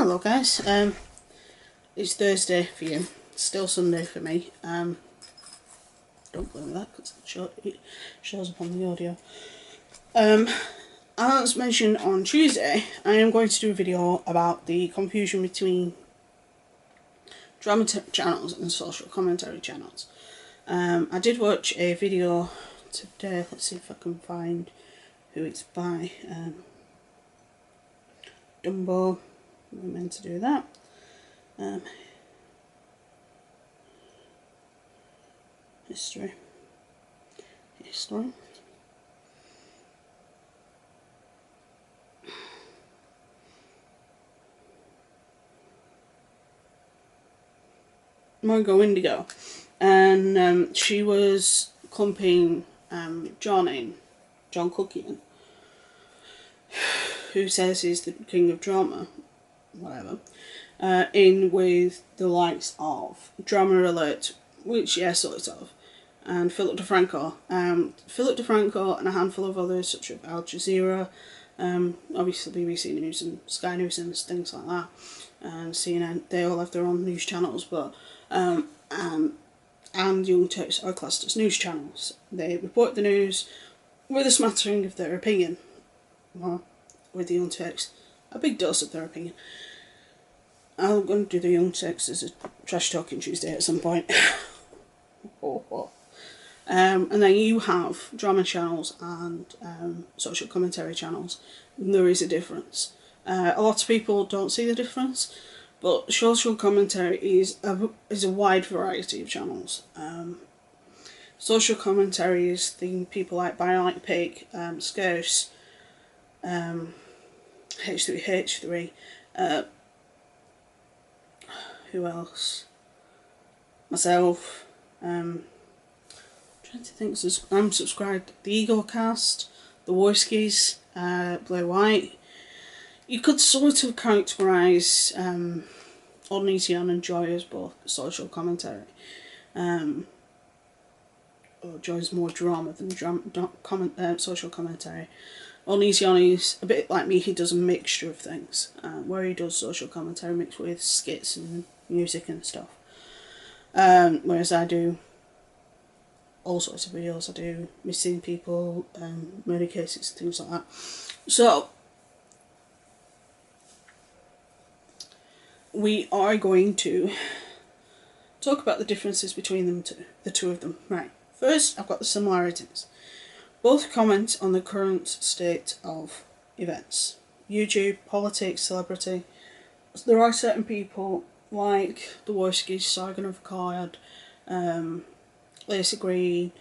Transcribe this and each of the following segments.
Hello guys, it's Thursday for you, it's still Sunday for me. Don't blame that because it shows up on the audio. As mentioned on Tuesday, I am going to do a video about the confusion between drama channels and social commentary channels. I did watch a video today, let's see if I can find who it's by. Dumbo, we're meant to do that. History. Margot Indigo, and she was clumping John Cookian, who says he's the king of drama, whatever, in with the likes of Drama Alert, which, yeah, sort of, and Philip DeFranco. Philip DeFranco and a handful of others, such as Al Jazeera, obviously BBC News and Sky News and things like that, and CNN, they all have their own news channels, but and Young Turks are classed as news channels. They report the news with a smattering of their opinion. Well, with the Young Turks, a big dose of their opinion. I'm going to do the Young Turks as a trash talking Tuesday at some point. And then you have drama channels and social commentary channels. And there is a difference. A lot of people don't see the difference, but social commentary is a wide variety of channels. Social commentary is the people like Bionic Pig, Scarce, H3H3, who else? Myself. Trying to think. I'm subscribed. The Ego Cast, the Warskies, Blue White. You could sort of characterise Onision and Joy as both social commentary. Or Joy's more drama than social commentary. Onision is a bit like me, he does a mixture of things, where he does social commentary mixed with skits and music and stuff. Whereas I do all sorts of videos. I do missing people, murder cases, things like that. So we are going to talk about the differences between the two of them. Right. First, I've got the similarities. Both comment on the current state of events. YouTube, politics, celebrity. There are certain people like the Warskies, Sargon of Akkad, Lacey Green,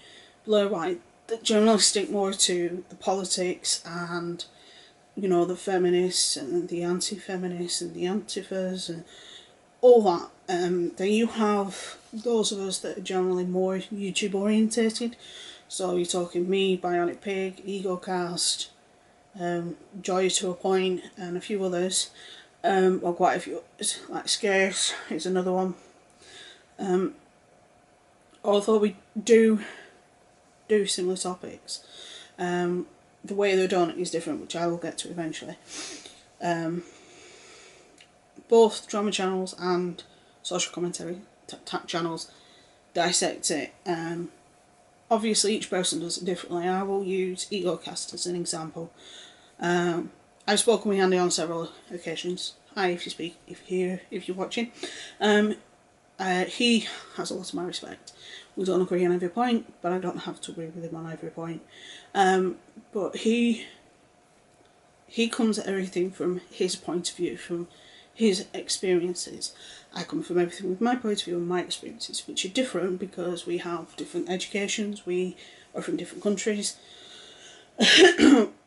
Blue White, that generally stick more to the politics and, you know, the feminists and the anti-feminists and the antifas and all that. Then you have those of us that are generally more YouTube orientated. So you're talking me, Bionic Pig, Ego Cast, Joy to a point, and a few others. Well, quite a few others, like Scarce is another one. Although we do similar topics, the way they're done is different, which I will get to eventually. Both drama channels and social commentary channels dissect it. Obviously each person does it differently. I will use EgoCast as an example. I've spoken with Andy on several occasions. Hi, if you're watching. He has a lot of my respect. We don't agree on every point, but I don't have to agree with him on every point. But he comes at everything from his point of view, from his experiences. I come from everything with my point of view and my experiences, which are different because we have different educations, we are from different countries,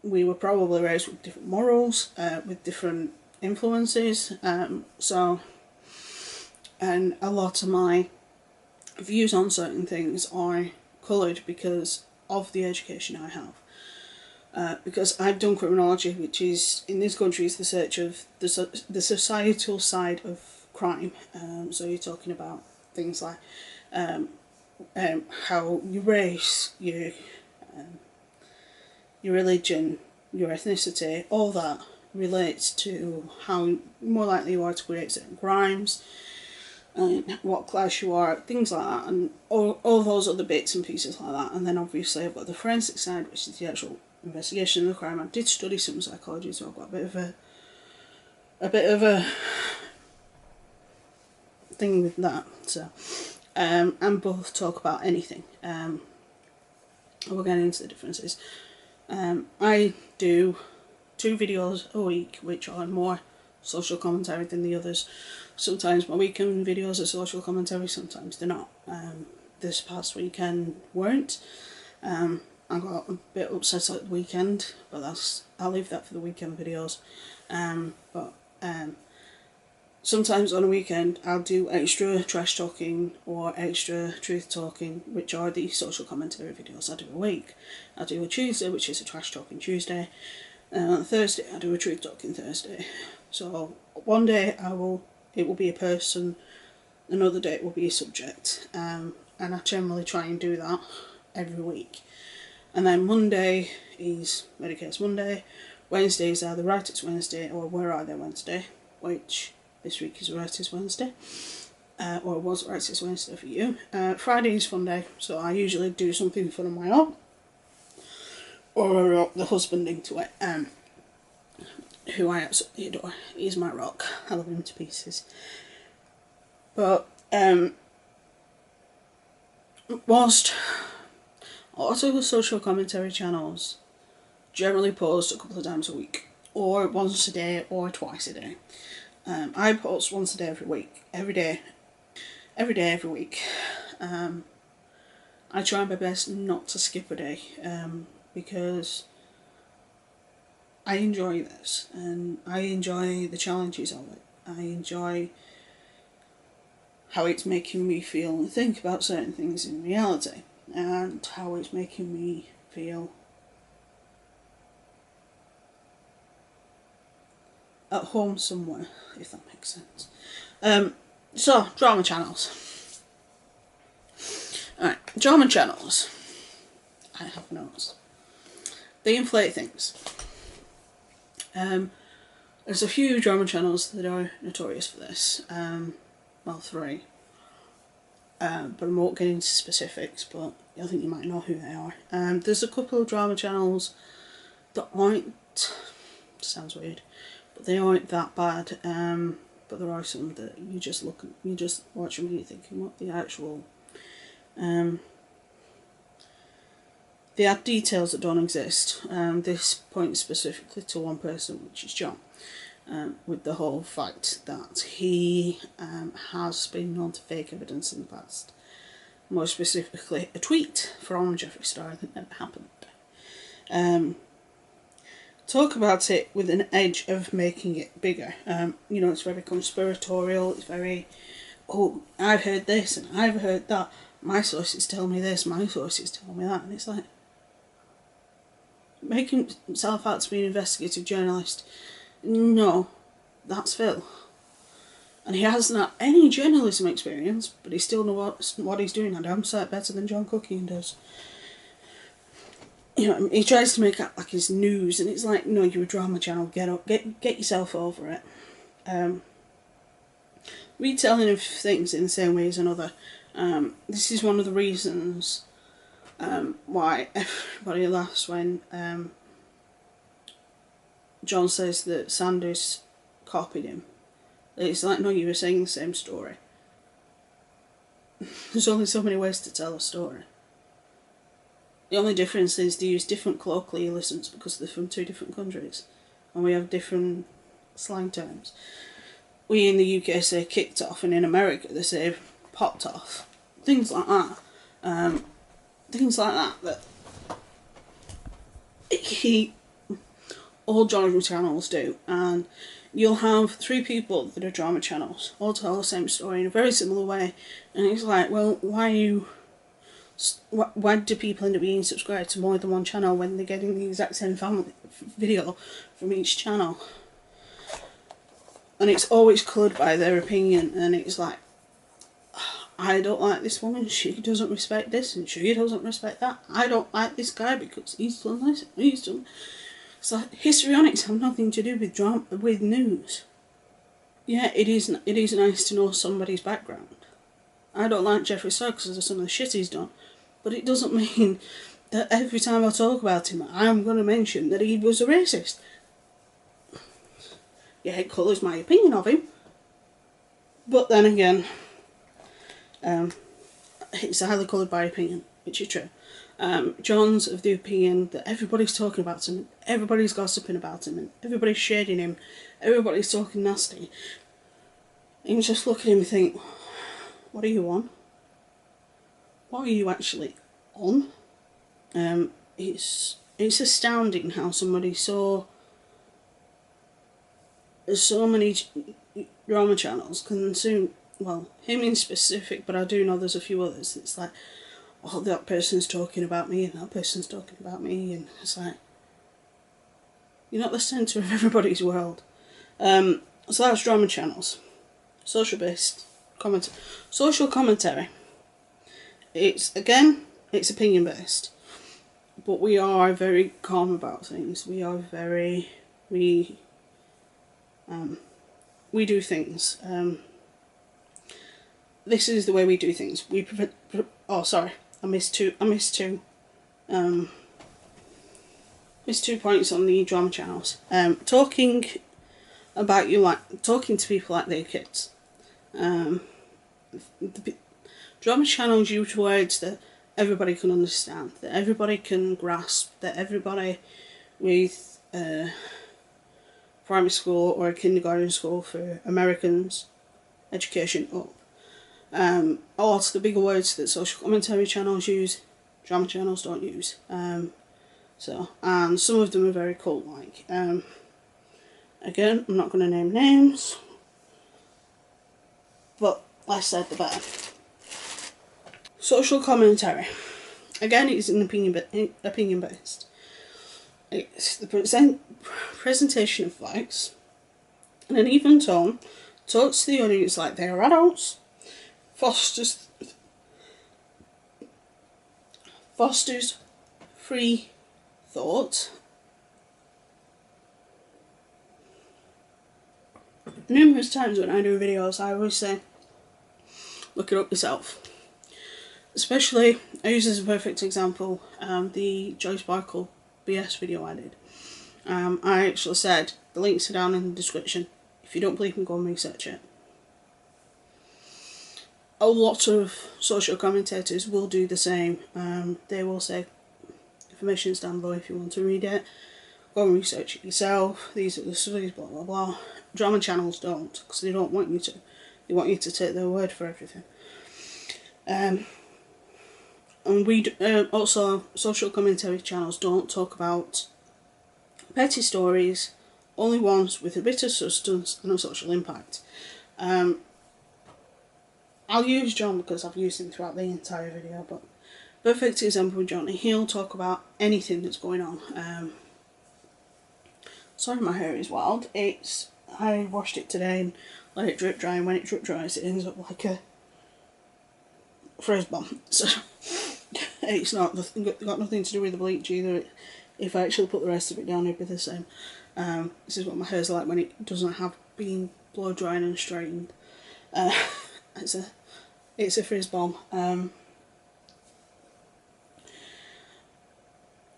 we were probably raised with different morals, with different influences, and a lot of my views on certain things are coloured because of the education I have. Because I've done criminology, which is, in this country, is the search of the societal side of crime. So you're talking about things like how your race, your religion, your ethnicity, all that relates to how more likely you are to create certain crimes, and what class you are, things like that, and all those other bits and pieces like that. And then obviously I've got the forensic side, which is the actual investigation of the crime. I did study some psychology, so I've got a bit of a thing with that. So and both talk about anything. We'll get into the differences. I do 2 videos a week, which are more social commentary than the others. Sometimes my weekend videos are social commentary, sometimes they're not. This past weekend weren't. I got a bit upset at the weekend, but I'll leave that for the weekend videos. Sometimes on a weekend I'll do extra trash talking or extra truth talking, which are the social commentary videos I do a week. I'll do a Tuesday, which is a trash talking Tuesday. On Thursday I do a truth talking Thursday. So one day it will be a person, another day it will be a subject, and I generally try and do that every week. And then Monday is Medicare's Monday, Wednesday is either Right It's Wednesday or Where Are They Wednesday, which this week is Right It's Wednesday, or it was Right It's Wednesday for you. Friday is Fun Day, so I usually do something fun on my own, or the husband into it, who I absolutely adore. He's my rock. I love him to pieces. But whilst a lot of the social commentary channels generally post a couple of times a week, or once a day, or twice a day, I post once a day every week, every day, every week. I try my best not to skip a day, because I enjoy this, and I enjoy the challenges of it. I enjoy how it's making me feel and think about certain things in reality, and how it's making me feel at home somewhere, if that makes sense. So, drama channels. Alright, drama channels. I have notes. They inflate things. There's a few drama channels that are notorious for this. Well, 3. But I won't get into specifics, but I think you might know who they are. There's a couple of drama channels that aren't, sounds weird, but they aren't that bad. But there are some that you just watch them and you're thinking, what the actual, they add details that don't exist. This points specifically to one person, which is John, with the whole fact that he has been known to fake evidence in the past. More specifically, a tweet from Jeffree Star that never happened. Talk about it with an edge of making it bigger. You know, it's very conspiratorial, it's very, oh, I've heard this and I've heard that, my sources tell me this, my sources tell me that, and it's like, making himself out to be an investigative journalist, no, that's Phil. And he hasn't had any journalism experience, but he still knows what he's doing a damn sight better than John Cooking does. You know, he tries to make it like his news, and it's like, no, you're a drama channel, get up, get yourself over it. Retelling of things in the same way as another. This is one of the reasons why everybody laughs when John says that Sanders copied him. It's like, no, you were saying the same story. There's only so many ways to tell a story. The only difference is they use different colloquialisms because they're from 2 different countries, and we have different slang terms. We in the UK say kicked off, and in America they say popped off. Things like that. Things like that all drama channels do, and you'll have 3 people that are drama channels all tell the same story in a very similar way, and it's like, well, why do people end up being subscribed to more than one channel when they're getting the exact same video from each channel? And it's always coloured by their opinion, and it's like, I don't like this woman, she doesn't respect this, and she doesn't respect that. I don't like this guy because he's done this, he's done. So histrionics have nothing to do with drama, with news. Yeah, it is nice to know somebody's background. I don't like Jeffree Star because of some of the shit he's done, but it doesn't mean that every time I talk about him, I'm going to mention that he was a racist. Yeah, it colours my opinion of him, but then again, it's highly coloured by opinion, which is true. John's of the opinion that everybody's talking about him, everybody's gossiping about him, and everybody's shading him, everybody's talking nasty. And you just look at him and think, what are you on? What are you actually on? It's astounding how somebody so many drama channels consume, well, him in specific, but I do know there's a few others. It's like, oh, that person's talking about me and that person's talking about me, and it's like, you're not the centre of everybody's world. So that's drama channels. Social commentary. It's opinion based, but we are very calm about things. We do things. This is the way we do things. I missed two points on the drama channels. Talking to people like they're kids. The drama channels use words that everybody can understand, that everybody can grasp, that everybody with primary school or a kindergarten school for Americans education up. A lot of the bigger words that social commentary channels use, drama channels don't use. And some of them are very cult-like. Again, I'm not going to name names, but less said the better. Social commentary. Again, it's an opinion based. It's the presentation of facts in an even tone, talks to the audience like they are adults, fosters free thought. Numerous times when I do videos, I always say, look it up yourself. Especially, I use as a perfect example the Joy Sparkle BS video I did. I actually said, the links are down in the description. If you don't believe me, go and research it. A lot of social commentators will do the same. They will say, information's down below if you want to read it. Go and research it yourself. These are the studies, blah blah blah. Drama channels don't, because they don't want you to. They want you to take their word for everything. And we also, social commentary channels don't talk about petty stories, only ones with a bit of substance and a social impact. I'll use John because I've used him throughout the entire video, but perfect example with Johnny, he'll talk about anything that's going on. Sorry, my hair is wild. I washed it today and let it drip dry, and when it drip dries it ends up like a frizz bomb. So it's got nothing to do with the bleach either. If I actually put the rest of it down, it'd be the same. This is what my hair's like when it doesn't have been blow dried and straightened. It's a frizz bomb.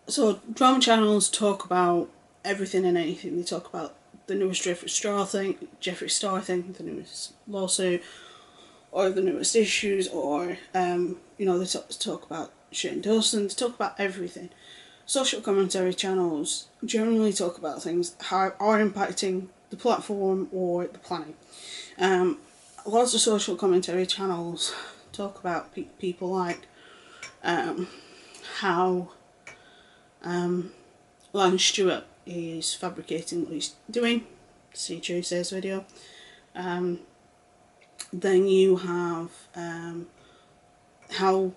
So drama channels talk about everything and anything. They talk about the newest Jeffree Star thing, the newest lawsuit, or the newest issues, or they talk about Shane Dawson. They talk about everything. Social commentary channels generally talk about things how are impacting the platform or the planet. Lots of social commentary channels talk about people like how Lan Stewart is fabricating what he's doing. See Tuesday's video. Then you have how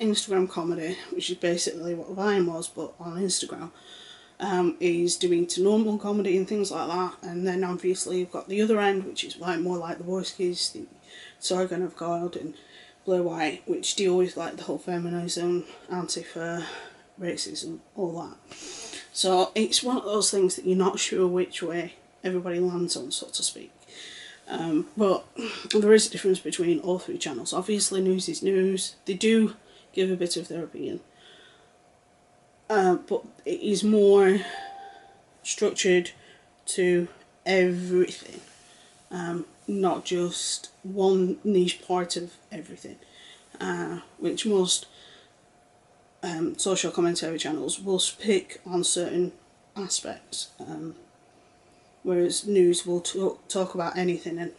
Instagram comedy, which is basically what Vine was but on Instagram, is doing to normal comedy and things like that. And then obviously you've got the other end, which is like more like the Voicekids, the Sargon of God and Blair White, which deal with like the whole feminism, Antifa, racism, all that. So it's one of those things that you're not sure which way everybody lands on, so to speak. But there is a difference between all three channels. Obviously news is news. They do give a bit of their opinion. But it is more structured to everything. Not just one niche part of everything. Which most social commentary channels will pick on certain aspects. Whereas news will talk about anything, and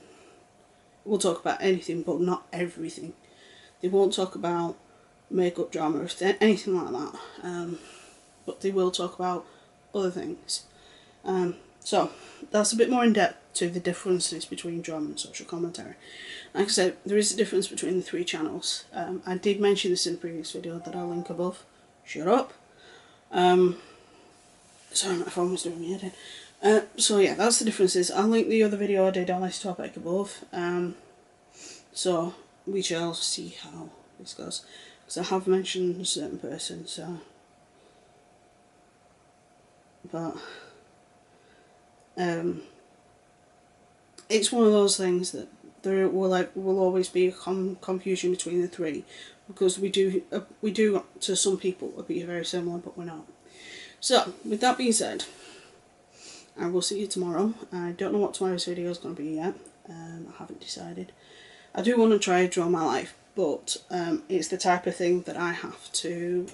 will talk about anything but not everything. They won't talk about makeup drama or anything like that, but they will talk about other things. So that's a bit more in depth to the differences between drama and social commentary. Like I said, there is a difference between the three channels. I did mention this in a previous video that I'll link above. Shut up. Sorry, my phone was doing me head in. So yeah, that's the differences. I'll link the other video I did on this topic above. So we shall see how this goes. Because I have mentioned a certain person, so... But... it's one of those things that there will always be a confusion between the three, because we do to some people appear very similar, but we're not. So with that being said, I will see you tomorrow. I don't know what tomorrow's video is going to be yet. I haven't decided. I do want to try Draw My Life, but it's the type of thing that I have to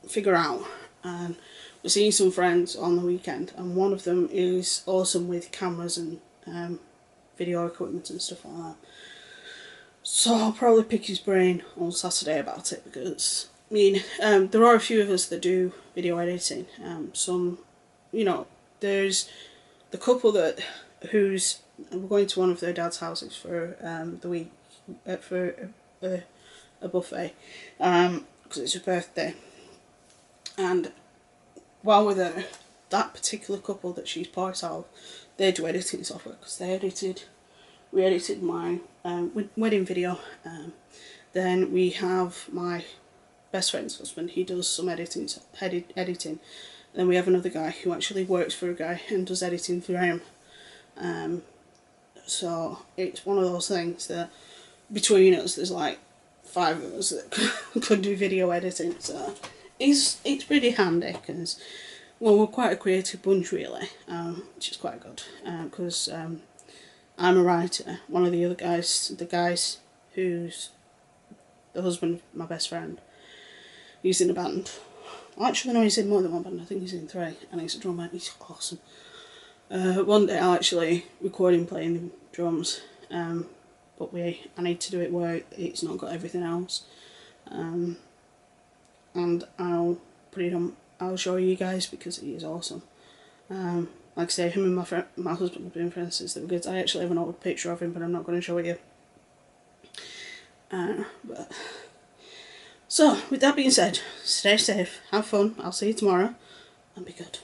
figure out. And we're seeing some friends on the weekend, and one of them is awesome with cameras and video equipment and stuff like that. So I'll probably pick his brain on Saturday about it, because I mean, there are a few of us that do video editing. Some, you know, there's the couple we're going to one of their dad's houses for the week for a buffet, because it's her birthday. And while we're there, that particular couple that she's part of, they do editing software, because we edited my wedding video. Then we have my best friend's husband, he does some editing. Then we have another guy who actually works for a guy and does editing for him. So it's one of those things that between us there's like 5 of us that could do video editing. So it's pretty handy, because well, we're quite a creative bunch really, which is quite good, because I'm a writer. One of the other guys, the guys who's the husband of my best friend, he's in a band. Actually no, he's in more than one band. I think he's in 3, and he's a drummer. He's awesome. One day I'll actually record him playing the drums, but I need to do it where it's not got everything else, and I'll put it on. I'll show you guys, because he is awesome. Like I say, him and my husband have been friends since they were kids. I actually have an old picture of him, but I'm not going to show it you. So with that being said, stay safe, have fun. I'll see you tomorrow, and be good.